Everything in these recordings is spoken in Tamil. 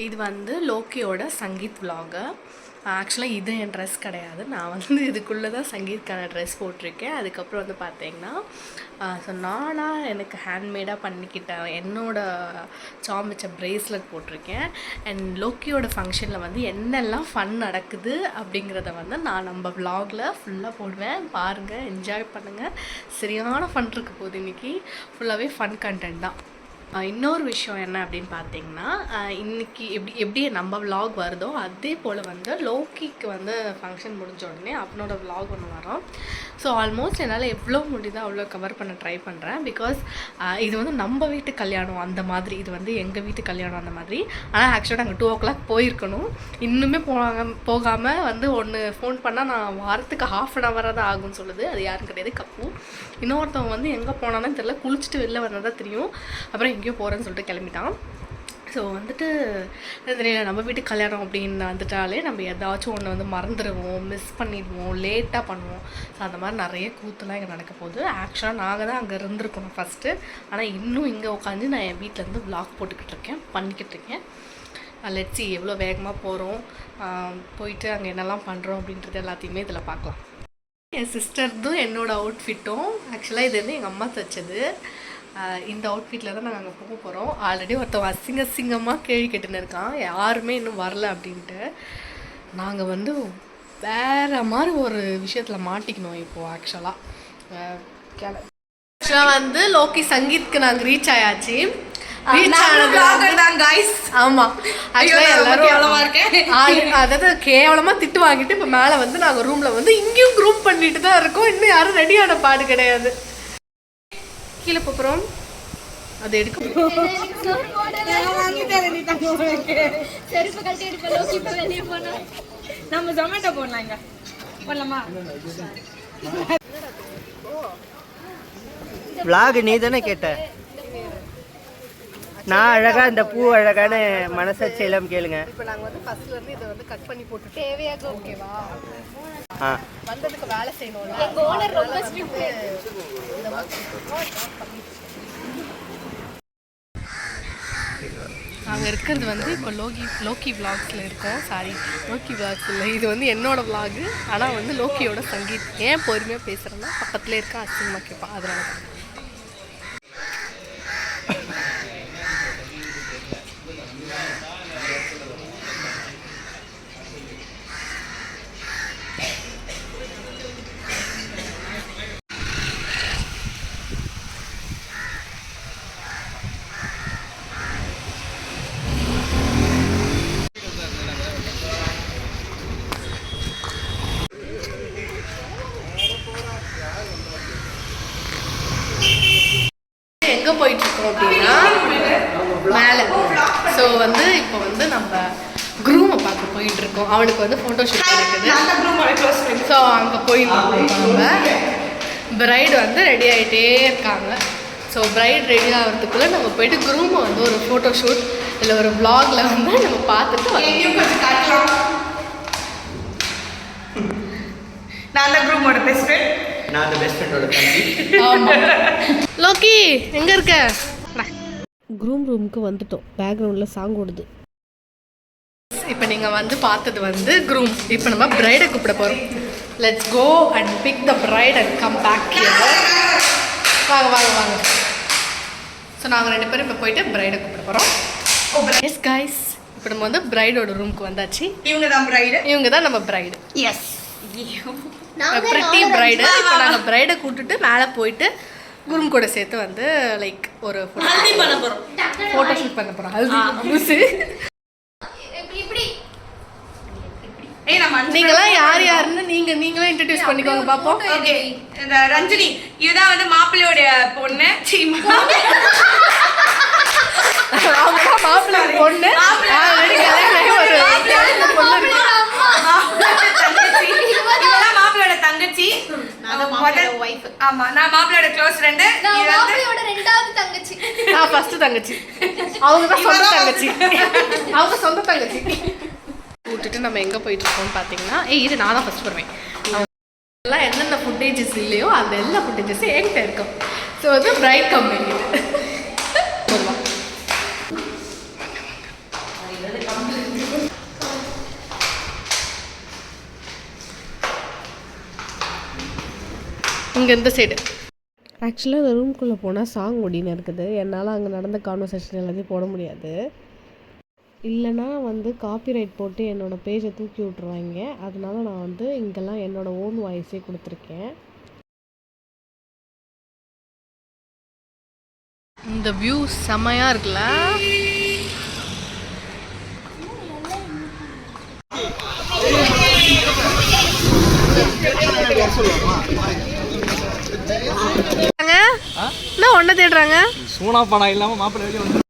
இது வந்து லோக்கியோட சங்கீத் விலாகு. ஆக்சுவலாக இது என் ட்ரெஸ் கிடையாது. நான் வந்து இதுக்குள்ளே தான் சங்கீத்கான ட்ரெஸ் போட்டிருக்கேன். அதுக்கப்புறம் வந்து பார்த்தீங்கன்னா ஸோ நானாக எனக்கு ஹேண்ட்மேடாக பண்ணிக்கிட்டேன் என்னோடய சாம் வச்ச ப்ரேஸ்லெட் போட்டிருக்கேன். அண்ட் லோக்கியோட ஃபங்க்ஷனில் வந்து என்னெல்லாம் ஃபன் நடக்குது அப்படிங்கிறத வந்து நான் நம்ம விலாகில் ஃபுல்லாக போடுவேன். பாருங்கள், என்ஜாய் பண்ணுங்கள். சரியான ஃபன் இருக்க போகுது இன்றைக்கி. ஃபுல்லாகவே ஃபன் கண்டென்ட் தான். இன்னொரு விஷயம் என்ன அப்படின்னு பார்த்தீங்கன்னா, இன்றைக்கி எப்படி நம்ம விலாக் வருதோ அதே போல் வந்து லோக்கிக்கு வந்து ஃபங்க்ஷன் முடிஞ்ச உடனே அவனோட விலாக் ஒன்று வரும். ஸோ ஆல்மோஸ்ட் என்னால் எவ்வளோ முடியுதோ அவ்வளோ கவர் பண்ண ட்ரை பண்ணுறேன். பிகாஸ் இது வந்து நம்ம வீட்டு கல்யாணம் அந்த மாதிரி, இது வந்து எங்கள் வீட்டு கல்யாணம் அந்த மாதிரி. ஆனால் ஆக்சுவலாக நாங்கள் 2 o'clock போயிருக்கணும். இன்னுமே போகாமல் வந்து ஒன்று ஃபோன் பண்ணால் நான் வாரத்துக்கு 1/2 hour தான் ஆகும்னு சொல்லுது. அது யாரும் கிடையாது, கப்பு. இன்னொருத்தவங்க வந்து எங்கே போனான்னு தெரியல, குளிச்சுட்டு வெளில வந்தால் தெரியும். அப்புறம் எங்கேயோ போகிறேன்னு சொல்லிட்டு கிளம்பிட்டான். ஸோ வந்துட்டு தெரியல, நம்ம வீட்டுக்கு கல்யாணம் அப்படின்னு வந்துட்டாலே நம்ம ஏதாச்சும் ஒன்று வந்து மறந்துடுவோம், மிஸ் பண்ணிடுவோம், லேட்டாக பண்ணுவோம். ஸோ அந்த மாதிரி நிறைய கூத்துலாம் இங்கே நடக்க போகுது. ஆக்சுவலாக நாங்கள் தான் அங்கே இருந்திருக்கணும் ஃபஸ்ட்டு. ஆனால் இன்னும் இங்கே உட்காந்து நான் என் வீட்டிலேருந்து விலாக் பண்ணிக்கிட்டு இருக்கேன். லெட்ஸ் சி எவ்வளோ வேகமாக போகிறோம், போயிட்டு அங்கே என்னெல்லாம் பண்ணுறோம் அப்படின்றது எல்லாத்தையுமே இதில் பார்க்கலாம். என் சிஸ்டர்தும் என்னோடய அவுட்ஃபிட்டும் ஆக்சுவலாக இது வந்து எங்கள் அம்மா தைச்சது. இந்த அவுட்ஃபிட்டில் தான் நாங்கள் அங்கே போக போகிறோம். ஆல்ரெடி ஒருத்தவங்க அசிங்கமாக கேள்வி கேட்டுன்னு இருக்கான், யாருமே இன்னும் வரல அப்படின்ட்டு. நாங்கள் வந்து வேறு மாதிரி ஒரு விஷயத்தில் மாட்டிக்கணும் இப்போது. ஆக்சுவலாக வந்து லோக்கி சங்கீத்க்கு நாங்கள் ரீச் ஆயாச்சு. அதாவது கேவலமாக திட்டு வாங்கிட்டு இப்போ மேலே வந்து நாங்கள் ரூமில் வந்து இங்கேயும் க்ரூம் பண்ணிட்டு தான் இருக்கோம். இன்னும் யாரும் ரெடியான பாடு கிடையாது. கீழே போகிறோம், அது எடுக்க நம்ம ஜொமேட்டோ போடலாங்க. போடலாமா? vlog நீ தானே கேட்ட. நான் அழகா இந்த பூ அழகான மனசாட்சியெல்லாம் கேளுங்க. இப்போ நாங்கள் வந்து ஃபர்ஸ்ட்ல இருந்து இதை வந்து கட் பண்ணி போட்டு தேவையாக ஓகேவா வந்ததுக்கு வேலை செய்யணும்ல. நாங்கள் இருக்கிறது வந்து இப்போ லோக்கி விலாக்ஸில் இருக்கோம். லோக்கி விலாக்ஸ் இல்லை, இது வந்து என்னோட விலாகு. ஆனால் வந்து லோக்கியோட சங்கீத். ஏன் பொறுமையாக பேசுகிறேன்னா பக்கத்துலேயே இருக்க அசிங்கமாக கேட்பான், அதனால தான். எங்கே போயிட்டுருக்கோம் அப்படின்னா மேலே. ஸோ வந்து இப்போ வந்து நம்ம க்ரூமை பார்க்க போயிட்டுருக்கோம். அவனுக்கு வந்து ஃபோட்டோஷூட் இருக்குது. ஸோ அங்கே போயிட்டுருக்கோம். நம்ம பிரைடு வந்து ரெடி ஆகிட்டே இருக்காங்க. ஸோ பிரைட் ரெடி ஆகிறதுக்குள்ளே நம்ம போயிட்டு க்ரூமை வந்து ஒரு ஃபோட்டோஷூட் இல்லை ஒரு விலாகில் வந்து நம்ம பார்த்துட்டு கொஞ்சம் காட்டலாம். நான் தான் க்ரூமோட பெஸ்ட் ஃப்ரெண்ட். நான் அந்த பெஸ்ட் ஃப்ரெண்டோட தம்பி. ஆமாம். லோக்கி எங்கே இருக்க? ரூமுக்கு வந்துட்டோம். பேக்ரவுண்டில் சாங் ஓடுது. இப்போ நீங்கள் வந்து பார்த்தது வந்து க்ரூம். இப்போ நம்ம பிரைடை கூப்பிட போகிறோம். Let's go and pick the bride and come back here. வாங்க. ஸோ நாங்கள் 2 பேரும் இப்போ போயிட்டு பிரைடை கூப்பிட போகிறோம். எஸ் கைஸ், இப்போ நம்ம வந்து பிரைடோட ரூமுக்கு வந்தாச்சு. இவங்க தான் நம்ம பிரைடு. S, pretty bride. இப்போ நாங்கள் பிரைடை கூப்பிட்டுட்டு மேலே போயிட்டு குரும் கூட சேர்த்து வந்து லைக் ஒரு ஃபோட்டோ ஷூட் பண்ண போகிறோம். ஹல்தி. நீங்களாம் யாருன்னு நீங்களே இன்ட்ரடியூஸ் பண்ணிக்கோங்க பார்ப்போம். ஓகே, இந்த ரஞ்சினி இதுதான் வந்து மாப்பிள்ளையோட பொண்ணு. மாப்பிள்ளை பொண்ணு மாப்பிள்ளையோட தங்கச்சி. ஆமா, நான் மாப்பிள்ளையோட க்ளோஸ் ஃப்ரெண்ட். மாப்பிள்ளையோட ரெண்டாவது தங்கச்சி. நான் ஃபர்ஸ்ட் தங்கச்சி. அவங்க தான் சொந்த தங்கச்சி. கூட்டிட்டு நம்ம எங்கே போயிட்டு இருக்கோம்னு பார்த்தீங்கன்னா, இது நான் தான் ஃபர்ஸ்ட் வருவேன். எல்லாம் என்னென்ன ஃபுட்டேஜஸ் இல்லையோ அந்த எல்லா ஃபுட்டேஜஸும் என்கிட்ட இருக்கும். ஸோ வந்து பிரைட் கம்பெனி அங்கே இந்த சைடு. ஆக்சுவலாக இந்த ரூம்குள்ளே போனால் சாங் ஓடின்னு இருக்குது. என்னால் அங்கே நடந்த கான்வர்சேஷன் எல்லாத்தையும் போட முடியாது. இல்லைனா வந்து காப்பிரைட் போட்டு என்னோடய பேஜை தூக்கி விட்ருவாங்க. அதனால நான் வந்து இங்கெல்லாம் என்னோடய ஓன் வாய்ஸே கொடுத்துருக்கேன். இந்த வியூ செமையாக இருக்குல்ல. என்ன ஒன்றை தேடுறாங்க? சூனா பணம் இல்லாமல் மாப்பிள்ளை வெளியே வந்து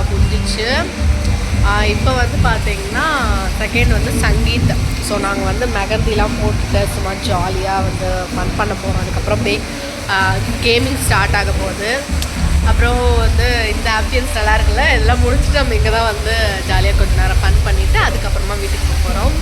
முடிஞ்சிச்சு. இப்போ வந்து பார்த்தீங்கன்னா செகண்ட் வந்து சங்கீத். ஸோ நாங்கள் வந்து மெகந்திலாம் போட்டுட்டு சும்மா ஜாலியாக வந்து ஃபன் பண்ண போகிறோம். அதுக்கப்புறம் கேமிங் ஸ்டார்ட் ஆக போகுது. அப்புறம் வந்து இந்த ஆம்பியன்ஸ் நல்லா இருக்குல்ல, இதெல்லாம் முடிச்சுட்டு நம்ம இங்கே தான் வந்து ஜாலியாக கொஞ்சம் நேரம் ஃபன் பண்ணிவிட்டு அதுக்கப்புறமா வீட்டுக்கு போக போகிறோம்.